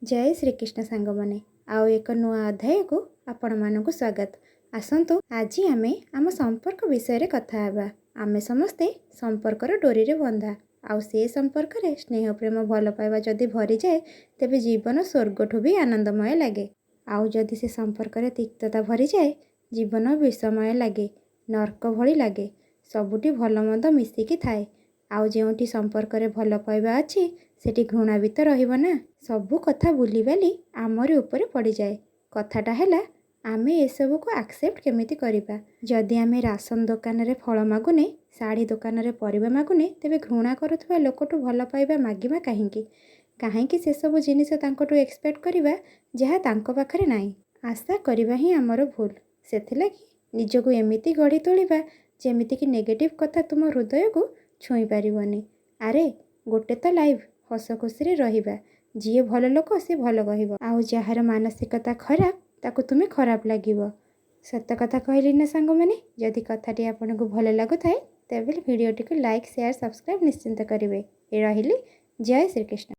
जय श्रीकृष्ण सांग मैंने आउ एक नुआ अध्याय को आपण मानक स्वागत। आसतु आज आमे आम संपर्क विषय रे कथा हेबा। आमे समस्ते संपर्कर डोरी रे बंधा आउ से संपर्क रे स्नेह प्रेम भल पाइबा जदि भरी जाए तेबे जीवन स्वर्गठू भी आनंदमय लगे। आउ जदि से संपर्क रे तिक्तता भरी जाए जीवन विषमय लगे, नर्क भली लगे। सबुठी भल मंद मिसिकी थाए। आउ जेउठी संपर्क रे भल पाइबा अछि सेठी घृणा भी तो रहिबो ना। सबु कथा बुली बाली आमरी ऊपर पड़ी जाए। कथाटा हैला आमे ए सब को एक्सेप्ट केमिति करिबा। जदि आमे राशन दुकान रे फल मागुने, साड़ी दुकान रे परिबा मागुने, तेबे घृणा करुथबा लोकटू भल पाइबा मागिबा काहेकि? काहेकि से सब जिनिस तांकटू एक्सपेक्ट करिबा जहा तांको पाखरे नाही। आशा करिबा ही आमर भूल। सेथिलागि निजको एमिति गढ़ी तोलिबा जेमिति कि नेगेटिव कथा तुम हृदय को छुई पारिबनी। अरे गोटे तो लाइफ, हस खुशी रे रहिबा। जी भल लोक से भल कहब, आउ जार मानसिकता खराब ताको तुम्हें खराब लगिब। सत कथा कहली ना सांग मैंने। जदि कथाटी आपन को भल लगुथाए तेबे भिडियोटी को लाइक शेयर सब्सक्राइब निश्चिंत करेंगे। रहिली जय श्रीकृष्ण।